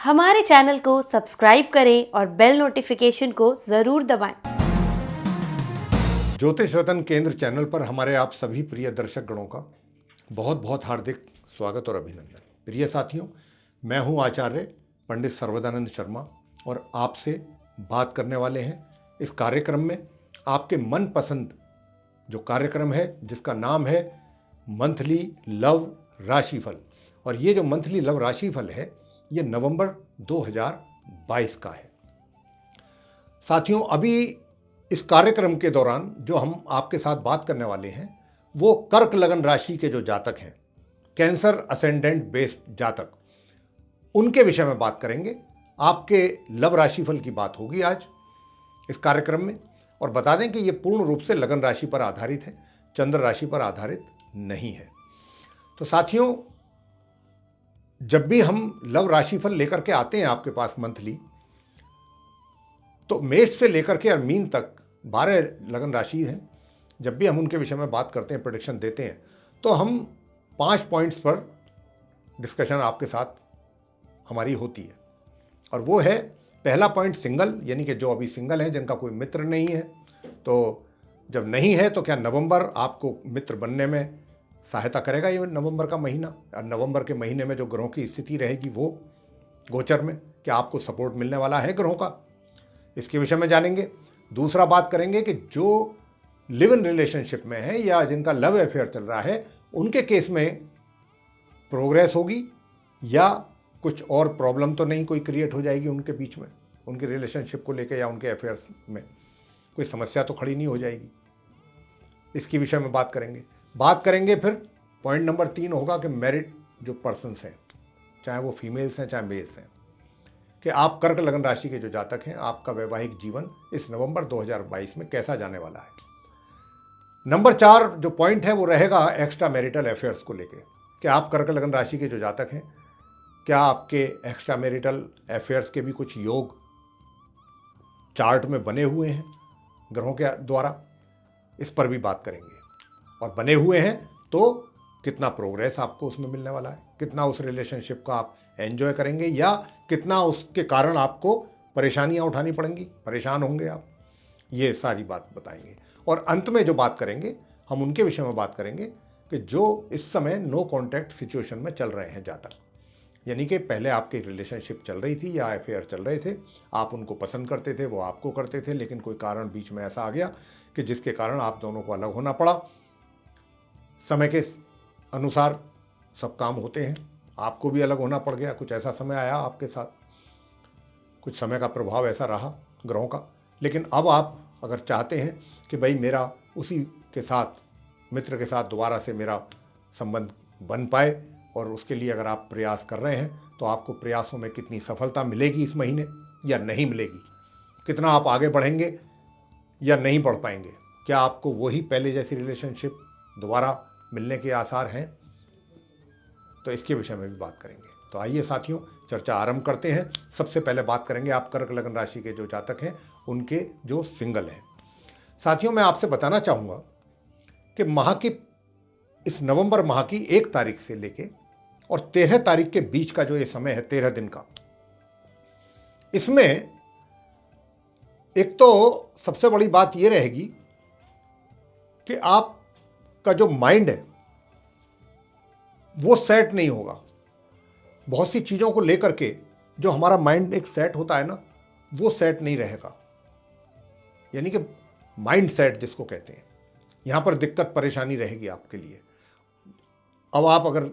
हमारे चैनल को सब्सक्राइब करें और बेल नोटिफिकेशन को ज़रूर दबाएं। ज्योतिष रत्न केंद्र चैनल पर हमारे आप सभी प्रिय दर्शक गणों का बहुत बहुत हार्दिक स्वागत और अभिनंदन। प्रिय साथियों, मैं हूं आचार्य पंडित सर्वदानंद शर्मा और आपसे बात करने वाले हैं इस कार्यक्रम में। आपके मनपसंद जो कार्यक्रम है जिसका नाम है मंथली लव राशिफल, और ये जो मंथली लव राशिफल है ये नवंबर 2022 का है। साथियों, अभी इस कार्यक्रम के दौरान जो हम आपके साथ बात करने वाले हैं वो कर्क लगन राशि के जो जातक हैं, कैंसर असेंडेंट बेस्ड जातक, उनके विषय में बात करेंगे। आपके लव राशिफल की बात होगी आज इस कार्यक्रम में। और बता दें कि ये पूर्ण रूप से लगन राशि पर आधारित है, चंद्र राशि पर आधारित नहीं है। तो साथियों, जब भी हम लव राशिफल लेकर के आते हैं आपके पास मंथली, तो मेष से लेकर के और मीन तक 12 लगन राशि हैं। जब भी हम उनके विषय में बात करते हैं, प्रेडिक्शन देते हैं, तो हम 5 पॉइंट्स पर डिस्कशन आपके साथ हमारी होती है। और वो है, पहला पॉइंट सिंगल, यानी कि जो अभी सिंगल हैं, जिनका कोई मित्र नहीं है। तो जब नहीं है तो क्या नवंबर आपको मित्र बनने में सहायता करेगा? ये नवंबर का महीना, और नवंबर के महीने में जो ग्रहों की स्थिति रहेगी वो गोचर में क्या आपको सपोर्ट मिलने वाला है ग्रहों का, इसके विषय में जानेंगे। दूसरा बात करेंगे कि जो लिव इन रिलेशनशिप में है या जिनका लव अफेयर चल रहा है, उनके केस में प्रोग्रेस होगी या कुछ और प्रॉब्लम तो नहीं कोई क्रिएट हो जाएगी उनके बीच में, उनके रिलेशनशिप को लेकर या उनके अफेयर्स में कोई समस्या तो खड़ी नहीं हो जाएगी, इसके विषय में बात करेंगे। फिर पॉइंट नंबर 3 होगा कि मैरिड जो पर्सन्स हैं, चाहे वो फीमेल्स हैं चाहे मेल्स हैं, कि आप कर्क लगन राशि के जो जातक हैं, आपका वैवाहिक जीवन इस नवंबर 2022 में कैसा जाने वाला है। नंबर 4 जो पॉइंट है वो रहेगा एक्स्ट्रा मैरिटल अफेयर्स को लेके, कि आप कर्क लगन राशि के जो जातक हैं, क्या आपके एक्स्ट्रा मैरिटल अफेयर्स के भी कुछ योग चार्ट में बने हुए हैं ग्रहों के द्वारा, इस पर भी बात करेंगे। और बने हुए हैं तो कितना प्रोग्रेस आपको उसमें मिलने वाला है, कितना उस रिलेशनशिप का आप एंजॉय करेंगे या कितना उसके कारण आपको परेशानियां उठानी पड़ेंगी, परेशान होंगे आप, ये सारी बात बताएंगे। और अंत में जो बात करेंगे हम उनके विषय में बात करेंगे कि जो इस समय नो कॉन्टैक्ट सिचुएशन में चल रहे हैं जातक, यानी कि पहले आपकी रिलेशनशिप चल रही थी या अफेयर चल रहे थे, आप उनको पसंद करते थे, वो आपको करते थे, लेकिन कोई कारण बीच में ऐसा आ गया कि जिसके कारण आप दोनों को अलग होना पड़ा। समय के अनुसार सब काम होते हैं, आपको भी अलग होना पड़ गया, कुछ ऐसा समय आया आपके साथ, कुछ समय का प्रभाव ऐसा रहा ग्रहों का। लेकिन अब आप अगर चाहते हैं कि भाई मेरा उसी के साथ, मित्र के साथ दोबारा से मेरा संबंध बन पाए, और उसके लिए अगर आप प्रयास कर रहे हैं, तो आपको प्रयासों में कितनी सफलता मिलेगी इस महीने या नहीं मिलेगी, कितना आप आगे बढ़ेंगे या नहीं बढ़ पाएंगे, क्या आपको वही पहले जैसी रिलेशनशिप दोबारा मिलने के आसार हैं, तो इसके विषय में भी बात करेंगे। तो आइए साथियों, चर्चा आरंभ करते हैं। सबसे पहले बात करेंगे आप कर्क लगन राशि के जो जातक हैं उनके जो सिंगल हैं। साथियों, मैं आपसे बताना चाहूँगा कि माह की, इस नवंबर माह की 1 तारीख से लेके और 13 तारीख के बीच का जो ये समय है, 13 दिन का, इसमें एक तो सबसे बड़ी बात ये रहेगी कि आपका जो माइंड है वो सेट नहीं होगा। बहुत सी चीज़ों को लेकर के जो हमारा माइंड एक सेट होता है ना, वो सेट नहीं रहेगा, यानी कि माइंड सेट जिसको कहते हैं, यहाँ पर दिक्कत परेशानी रहेगी आपके लिए। अब आप अगर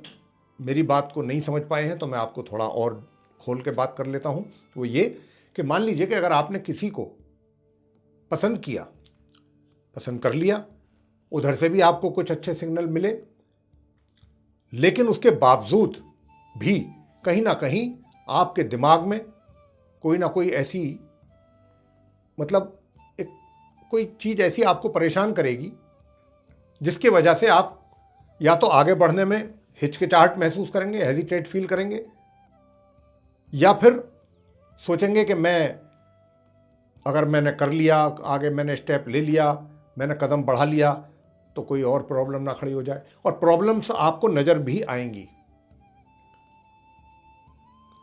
मेरी बात को नहीं समझ पाए हैं तो मैं आपको थोड़ा और खोल के बात कर लेता हूँ। वो ये कि मान लीजिए कि अगर आपने किसी को पसंद किया, पसंद कर लिया, उधर से भी आपको कुछ अच्छे सिग्नल मिले, लेकिन उसके बावजूद भी कहीं ना कहीं आपके दिमाग में कोई ना कोई ऐसी, मतलब एक कोई चीज़ ऐसी आपको परेशान करेगी जिसकी वजह से आप या तो आगे बढ़ने में हिचकिचाहट महसूस करेंगे, हेजिटेट फील करेंगे, या फिर सोचेंगे कि अगर मैंने कर लिया, आगे मैंने स्टेप ले लिया, मैंने कदम बढ़ा लिया, तो कोई और प्रॉब्लम ना खड़ी हो जाए। और प्रॉब्लम्स आपको नज़र भी आएंगी।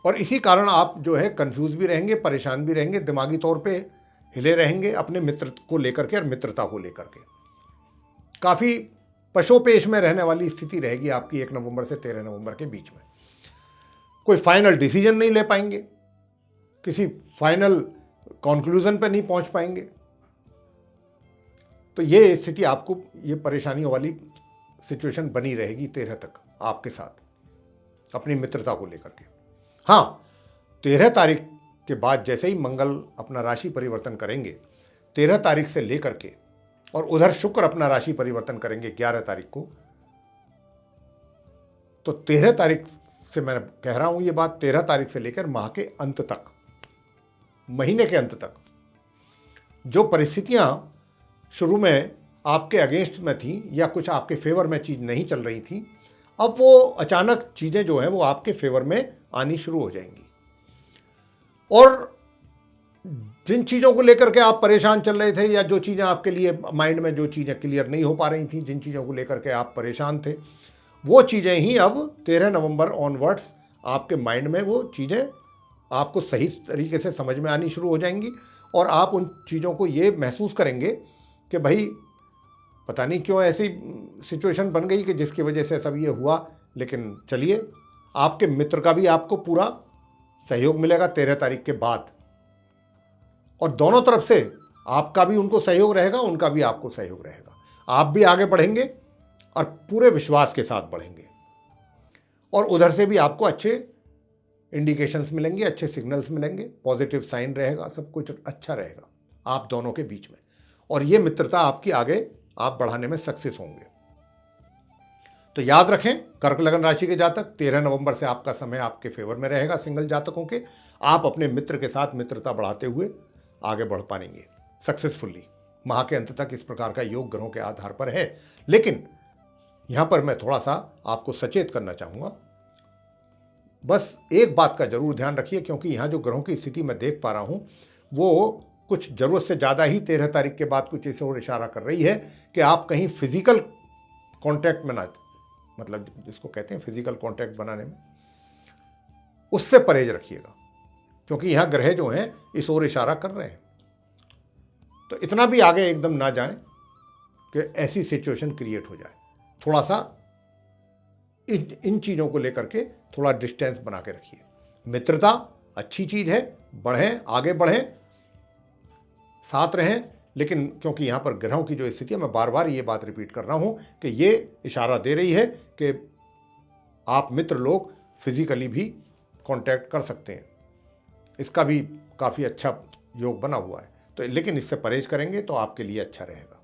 और इसी कारण आप जो है कंफ्यूज भी रहेंगे, परेशान भी रहेंगे, दिमागी तौर पे हिले रहेंगे अपने मित्र को लेकर के और मित्रता को लेकर के। काफ़ी पशोपेश में रहने वाली स्थिति रहेगी आपकी 1 नवंबर से 13 नवंबर के बीच में। कोई फाइनल डिसीजन नहीं ले पाएंगे, किसी फाइनल कंक्लूजन पे नहीं पहुंच पाएंगे। तो ये स्थिति आपको, ये परेशानियों वाली सिचुएशन बनी रहेगी 13 तक आपके साथ अपनी मित्रता को लेकर के। हाँ, 13 तारीख के बाद जैसे ही मंगल अपना राशि परिवर्तन करेंगे 13 तारीख से लेकर के, और उधर शुक्र अपना राशि परिवर्तन करेंगे 11 तारीख को, तो 13 तारीख से मैं कह रहा हूं ये बात, 13 तारीख से लेकर माह के अंत तक, महीने के अंत तक जो परिस्थितियां शुरू में आपके अगेंस्ट में थी या कुछ आपके फेवर में चीज़ नहीं चल रही थी, अब वो अचानक चीज़ें जो हैं वो आपके फेवर में आनी शुरू हो जाएंगी। और जिन चीज़ों को लेकर के आप परेशान चल रहे थे, या जो चीज़ें आपके लिए माइंड में जो चीज़ें क्लियर नहीं हो पा रही थी, जिन चीज़ों को लेकर के आप परेशान थे, वो चीज़ें ही अब 13 नवंबर ऑनवर्ड्स आपके माइंड में वो चीज़ें आपको सही तरीके से समझ में आनी शुरू हो जाएंगी। और आप उन चीज़ों को ये महसूस करेंगे कि भाई पता नहीं क्यों ऐसी सिचुएशन बन गई कि जिसकी वजह से सब ये हुआ, लेकिन चलिए, आपके मित्र का भी आपको पूरा सहयोग मिलेगा 13 तारीख के बाद, और दोनों तरफ से आपका भी उनको सहयोग रहेगा, उनका भी आपको सहयोग रहेगा। आप भी आगे बढ़ेंगे और पूरे विश्वास के साथ बढ़ेंगे, और उधर से भी आपको अच्छे इंडिकेशंस मिलेंगे, अच्छे सिग्नल्स मिलेंगे, पॉजिटिव साइन रहेगा, सब कुछ अच्छा रहेगा आप दोनों के बीच में, और ये मित्रता आपकी आगे आप बढ़ाने में सक्सेस होंगे। तो याद रखें, कर्क लगन राशि के जातक, 13 नवंबर से आपका समय आपके फेवर में रहेगा। सिंगल जातकों के आप अपने मित्र के साथ मित्रता बढ़ाते हुए आगे बढ़ पाएंगे सक्सेसफुली। माह के अंत तक इस प्रकार का योग ग्रहों के आधार पर है। लेकिन यहाँ पर मैं थोड़ा सा आपको सचेत करना चाहूँगा, बस एक बात का जरूर ध्यान रखिए, क्योंकि यहाँ जो ग्रहों की स्थिति मैं देख पा रहा हूँ वो कुछ ज़रूरत से ज़्यादा ही 13 तारीख के बाद कुछ इस ओर इशारा कर रही है कि आप कहीं फिजिकल कांटेक्ट में ना, मतलब जिसको कहते हैं फिजिकल कांटेक्ट बनाने में, उससे परहेज रखिएगा, क्योंकि यहाँ ग्रह जो हैं इस ओर इशारा कर रहे हैं। तो इतना भी आगे एकदम ना जाएं कि ऐसी सिचुएशन क्रिएट हो जाए। थोड़ा सा इन चीज़ों को लेकर के थोड़ा डिस्टेंस बना के रखिए। मित्रता अच्छी चीज़ है, बढ़ें, आगे बढ़ें, साथ रहें, लेकिन क्योंकि यहाँ पर ग्रहों की जो स्थिति है, मैं बार बार ये बात रिपीट कर रहा हूँ कि ये इशारा दे रही है कि आप मित्र लोग फिजिकली भी कांटेक्ट कर सकते हैं। इसका भी काफ़ी अच्छा योग बना हुआ है, तो लेकिन इससे परहेज करेंगे तो आपके लिए अच्छा रहेगा।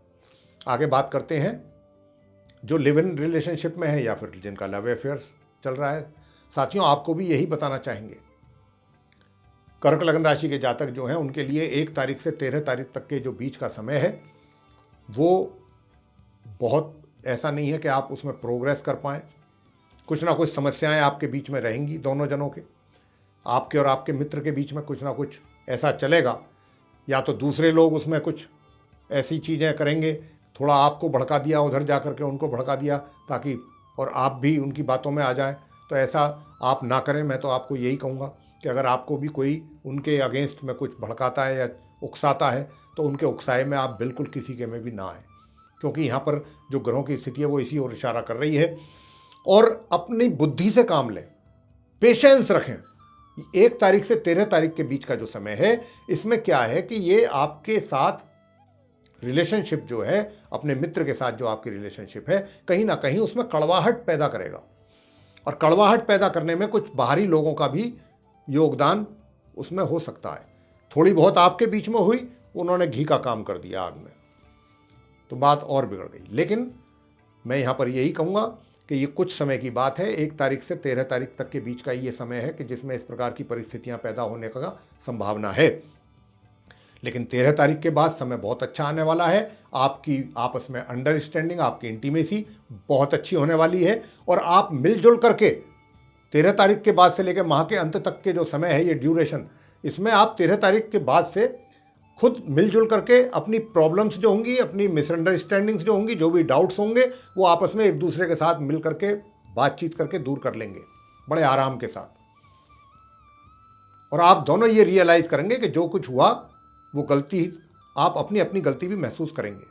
आगे बात करते हैं जो लिव इन रिलेशनशिप में है या फिर जिनका लव अफेयर चल रहा है। साथियों, आपको भी यही बताना चाहेंगे, कर्क लगन राशि के जातक जो हैं उनके लिए 1 तारीख से 13 तारीख तक के जो बीच का समय है वो बहुत ऐसा नहीं है कि आप उसमें प्रोग्रेस कर पाएँ। कुछ ना कुछ समस्याएं आपके बीच में रहेंगी, दोनों जनों के, आपके और आपके मित्र के बीच में कुछ ना कुछ ऐसा चलेगा, या तो दूसरे लोग उसमें कुछ ऐसी चीज़ें करेंगे, थोड़ा आपको भड़का दिया, उधर जा कर के उनको भड़का दिया ताकि, और आप भी उनकी बातों में आ जाएं। तो ऐसा आप ना करें। मैं तो आपको यही कहूँगा कि अगर आपको भी कोई उनके अगेंस्ट में कुछ भड़काता है या उकसाता है तो उनके उकसाए में आप बिल्कुल किसी के में भी ना आए, क्योंकि यहाँ पर जो ग्रहों की स्थिति है वो इसी ओर इशारा कर रही है। और अपनी बुद्धि से काम लें, पेशेंस रखें। 1 तारीख से 13 तारीख के बीच का जो समय है, इसमें क्या है कि ये आपके साथ रिलेशनशिप जो है, अपने मित्र के साथ जो आपकी रिलेशनशिप है, कहीं ना कहीं उसमें कड़वाहट पैदा करेगा, और कड़वाहट पैदा करने में कुछ बाहरी लोगों का भी योगदान उसमें हो सकता है। थोड़ी बहुत आपके बीच में हुई, उन्होंने घी का काम कर दिया आग में, तो बात और बिगड़ गई। लेकिन मैं यहाँ पर यही कहूँगा कि ये कुछ समय की बात है। 1 तारीख से 13 तारीख तक के बीच का ये समय है कि जिसमें इस प्रकार की परिस्थितियाँ पैदा होने का संभावना है। लेकिन 13 तारीख के बाद समय बहुत अच्छा आने वाला है। आपकी आपस में अंडरस्टैंडिंग, आपकी इंटीमेसी बहुत अच्छी होने वाली है, और आप मिलजुल करके 13 तारीख के बाद से लेकर माह के अंत तक के जो समय है, ये ड्यूरेशन, इसमें आप 13 तारीख के बाद से खुद मिलजुल करके अपनी प्रॉब्लम्स जो होंगी, अपनी मिसअंडरस्टैंडिंग्स जो होंगी, जो भी डाउट्स होंगे, वो आपस में एक दूसरे के साथ मिल करके बातचीत करके दूर कर लेंगे बड़े आराम के साथ। और आप दोनों ये रियलाइज़ करेंगे कि जो कुछ हुआ वो गलती, आप अपनी अपनी गलती भी महसूस करेंगे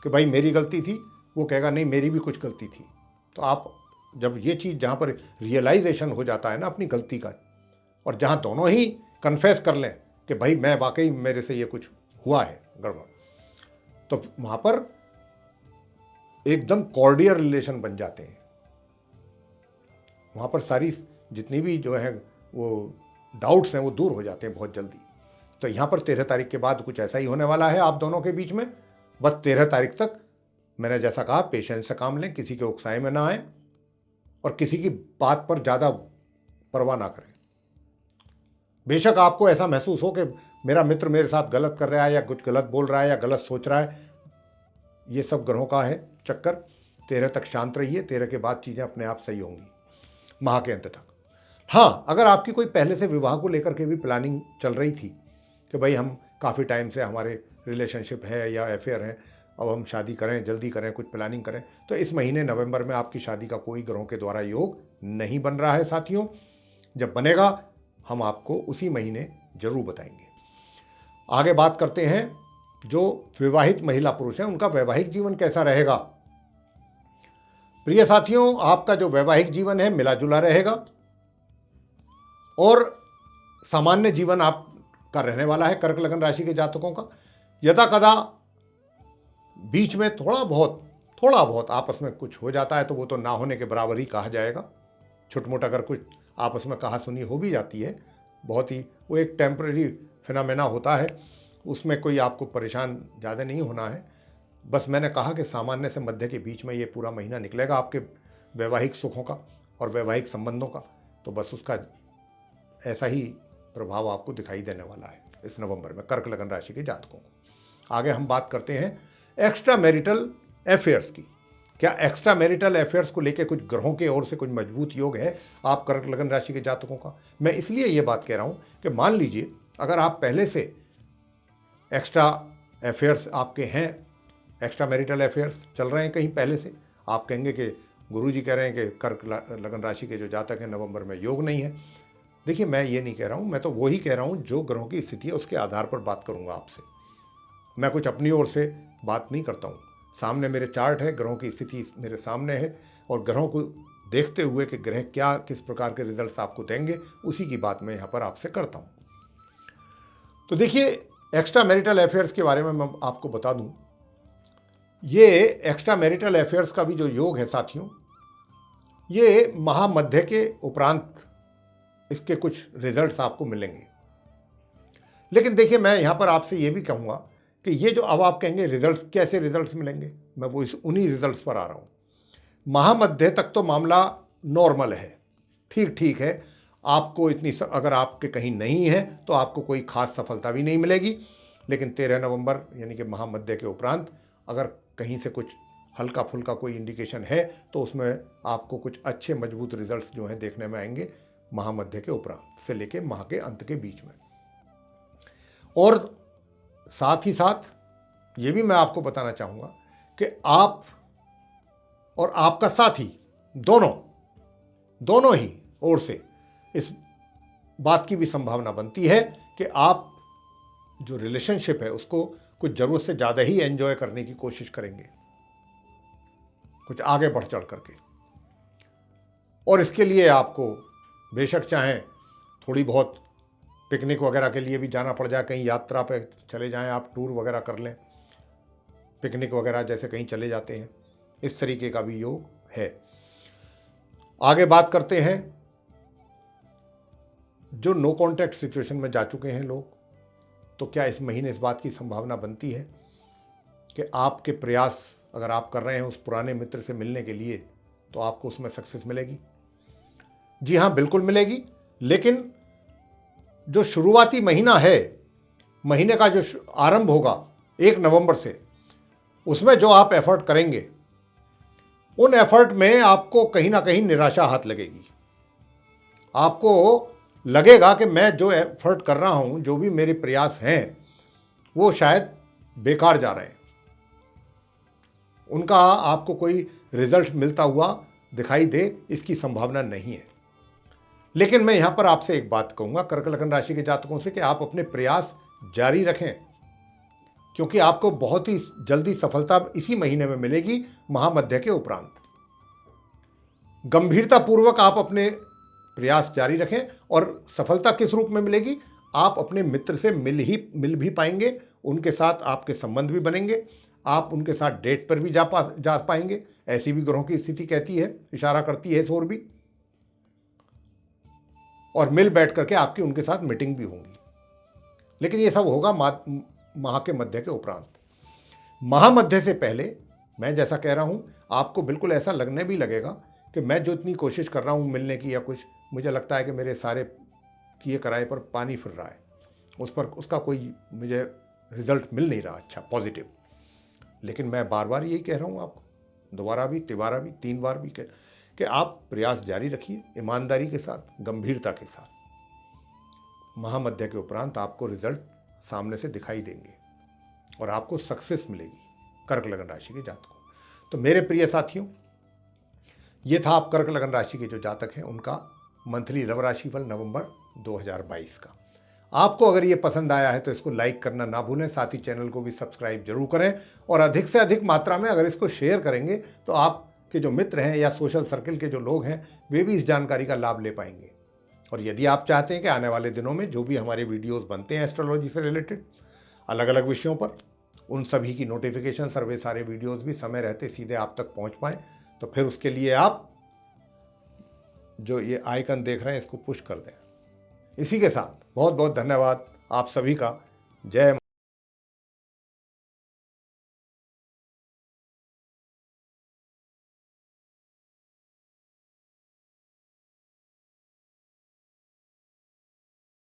कि भाई मेरी गलती थी, वो कहेगा नहीं मेरी भी कुछ गलती थी। तो आप जब ये चीज़ जहाँ पर रियलाइजेशन हो जाता है ना अपनी गलती का, और जहाँ दोनों ही कन्फेस कर लें कि भाई मैं वाकई मेरे से ये कुछ हुआ है गड़बड़, तो वहाँ पर एकदम कॉर्डियल रिलेशन बन जाते हैं। वहाँ पर सारी जितनी भी जो है वो डाउट्स हैं वो दूर हो जाते हैं बहुत जल्दी। तो यहाँ पर 13 तारीख के बाद कुछ ऐसा ही होने वाला है आप दोनों के बीच में। बस 13 तारीख तक मैंने जैसा कहा पेशेंस से काम लें, किसी के उकसाए में ना आए और किसी की बात पर ज़्यादा परवाह ना करें। बेशक आपको ऐसा महसूस हो कि मेरा मित्र मेरे साथ गलत कर रहा है या कुछ गलत बोल रहा है या गलत सोच रहा है, ये सब ग्रहों का है चक्कर। 13 तक शांत रहिए, 13 के बाद चीज़ें अपने आप सही होंगी माह के अंत तक। हाँ, अगर आपकी कोई पहले से विवाह को लेकर के भी प्लानिंग चल रही थी कि भाई हम काफ़ी टाइम से हमारे रिलेशनशिप है या अफेयर है, अब हम शादी करें, जल्दी करें, कुछ प्लानिंग करें, तो इस महीने नवंबर में आपकी शादी का कोई ग्रहों के द्वारा योग नहीं बन रहा है साथियों। जब बनेगा हम आपको उसी महीने जरूर बताएंगे। आगे बात करते हैं जो विवाहित महिला पुरुष हैं उनका वैवाहिक जीवन कैसा रहेगा। प्रिय साथियों, आपका जो वैवाहिक जीवन है मिला जुला रहेगा और सामान्य जीवन आपका रहने वाला है। कर्क लगन राशि के जातकों का यदा कदा बीच में थोड़ा बहुत आपस में कुछ हो जाता है तो वो तो ना होने के बराबर ही कहा जाएगा। छोट मोटा अगर कुछ आपस में कहा सुनी हो भी जाती है, बहुत ही वो एक टेम्परेरी फिनोमेना होता है, उसमें कोई आपको परेशान ज़्यादा नहीं होना है। बस मैंने कहा कि सामान्य से मध्य के बीच में ये पूरा महीना निकलेगा आपके वैवाहिक सुखों का और वैवाहिक संबंधों का, तो बस उसका ऐसा ही प्रभाव आपको दिखाई देने वाला है इस नवंबर में कर्क लगन राशि के जातकों को। आगे हम बात करते हैं एक्स्ट्रा मैरिटल अफेयर्स की। क्या एक्स्ट्रा मैरिटल अफेयर्स को लेकर कुछ ग्रहों के ओर से कुछ मजबूत योग है आप कर्क लगन राशि के जातकों का? मैं इसलिए ये बात कह रहा हूँ कि मान लीजिए अगर आप पहले से एक्स्ट्रा अफेयर्स आपके हैं, एक्स्ट्रा मैरिटल अफेयर्स चल रहे हैं कहीं पहले से, आप कहेंगे कि गुरुजी कह रहे हैं कि कर्क लगन राशि के जो जातक हैं नवंबर में योग नहीं है। देखिए, मैं ये नहीं कह रहा हूँ, मैं तो वही कह रहा हूँ जो ग्रहों की स्थिति है उसके आधार पर बात करूँगा आपसे। मैं कुछ अपनी ओर से बात नहीं करता हूँ। सामने मेरे चार्ट है, ग्रहों की स्थिति मेरे सामने है और ग्रहों को देखते हुए कि ग्रह क्या किस प्रकार के रिजल्ट्स आपको देंगे उसी की बात मैं यहाँ पर आपसे करता हूँ। तो देखिए, एक्स्ट्रा मैरिटल अफेयर्स के बारे में मैं आपको बता दूँ, ये एक्स्ट्रा मैरिटल अफेयर्स का भी जो योग है साथियों, ये महामध्य के उपरांत इसके कुछ रिजल्ट्स आपको मिलेंगे। लेकिन देखिए, मैं यहाँ पर आपसे ये भी कहूँगा कि ये जो अब आप कहेंगे रिजल्ट्स, कैसे रिजल्ट्स मिलेंगे, मैं वो उन्हीं रिजल्ट्स पर आ रहा हूँ। महामध्य तक तो मामला नॉर्मल है, ठीक है, आपको इतनी अगर आपके कहीं नहीं है तो आपको कोई खास सफलता भी नहीं मिलेगी। लेकिन 13 नवंबर यानी कि महामध्य के उपरांत अगर कहीं से कुछ हल्का फुल्का कोई इंडिकेशन है तो उसमें आपको कुछ अच्छे मजबूत रिजल्ट्स जो हैं देखने में आएंगे महामध्य के उपरांत से लेके माह के अंत के बीच में। और साथ ही साथ ये भी मैं आपको बताना चाहूँगा कि आप और आपका साथी दोनों ही ओर से इस बात की भी संभावना बनती है कि आप जो रिलेशनशिप है उसको कुछ ज़रूरत से ज़्यादा ही एंजॉय करने की कोशिश करेंगे, कुछ आगे बढ़ चढ़ करके। और इसके लिए आपको बेशक चाहें थोड़ी बहुत पिकनिक वगैरह के लिए भी जाना पड़ जाए, कहीं यात्रा पे चले जाएं, आप टूर वगैरह कर लें, पिकनिक वगैरह जैसे कहीं चले जाते हैं, इस तरीके का भी योग है। आगे बात करते हैं जो नो कॉन्टैक्ट सिचुएशन में जा चुके हैं लोग, तो क्या इस महीने इस बात की संभावना बनती है कि आपके प्रयास अगर आप कर रहे हैं उस पुराने मित्र से मिलने के लिए तो आपको उसमें सक्सेस मिलेगी? जी हाँ, बिल्कुल मिलेगी। लेकिन जो शुरुआती महीना है, महीने का जो आरंभ होगा 1 नवंबर से, उसमें जो आप एफर्ट करेंगे उन एफर्ट में आपको कहीं ना कहीं निराशा हाथ लगेगी। आपको लगेगा कि मैं जो एफर्ट कर रहा हूं, जो भी मेरे प्रयास हैं, वो शायद बेकार जा रहे हैं, उनका आपको कोई रिजल्ट मिलता हुआ दिखाई दे, इसकी संभावना नहीं है। लेकिन मैं यहाँ पर आपसे एक बात कहूँगा कर्क लगन राशि के जातकों से कि आप अपने प्रयास जारी रखें, क्योंकि आपको बहुत ही जल्दी सफलता इसी महीने में मिलेगी महामध्य के उपरांत। गंभीरतापूर्वक आप अपने प्रयास जारी रखें और सफलता किस रूप में मिलेगी, आप अपने मित्र से मिल भी पाएंगे, उनके साथ आपके संबंध भी बनेंगे, आप उनके साथ डेट पर भी जा पाएंगे, ऐसी भी ग्रहों की स्थिति कहती है, इशारा करती है इस ओर भी। और मिल बैठ करके आपकी उनके साथ मीटिंग भी होंगी। लेकिन ये सब होगा माह के मध्य के उपरांत। महामध्य से पहले मैं जैसा कह रहा हूँ, आपको बिल्कुल ऐसा लगने भी लगेगा कि मैं जो इतनी कोशिश कर रहा हूँ मिलने की या कुछ, मुझे लगता है कि मेरे सारे किए कराए पर पानी फिर रहा है, उसका कोई मुझे रिजल्ट मिल नहीं रहा अच्छा पॉजिटिव। लेकिन मैं बार बार यही कह रहा हूँ आपको, दोबारा भी, तिबारा भी, 3 बार भी कि आप प्रयास जारी रखिए ईमानदारी के साथ, गंभीरता के साथ। महामध्य के उपरांत आपको रिजल्ट सामने से दिखाई देंगे और आपको सक्सेस मिलेगी कर्क लगन राशि के जातकों। तो मेरे प्रिय साथियों, ये था आप कर्क लगन राशि के जो जातक हैं उनका मंथली रव राशिफल नवंबर 2022 का। आपको अगर ये पसंद आया है तो इसको लाइक करना ना भूलें, साथ ही चैनल को भी सब्सक्राइब जरूर करें और अधिक से अधिक मात्रा में अगर इसको शेयर करेंगे तो आपके जो मित्र हैं या सोशल सर्कल के जो लोग हैं वे भी इस जानकारी का लाभ ले पाएंगे। और यदि आप चाहते हैं कि आने वाले दिनों में जो भी हमारे वीडियोस बनते हैं एस्ट्रोलॉजी से रिलेटेड अलग अलग विषयों पर, उन सभी की नोटिफिकेशन सर्वे सारे वीडियोस भी समय रहते सीधे आप तक पहुंच पाएँ, तो फिर उसके लिए आप जो ये आइकन देख रहे हैं इसको पुश कर दें। इसी के साथ बहुत बहुत धन्यवाद आप सभी का। जय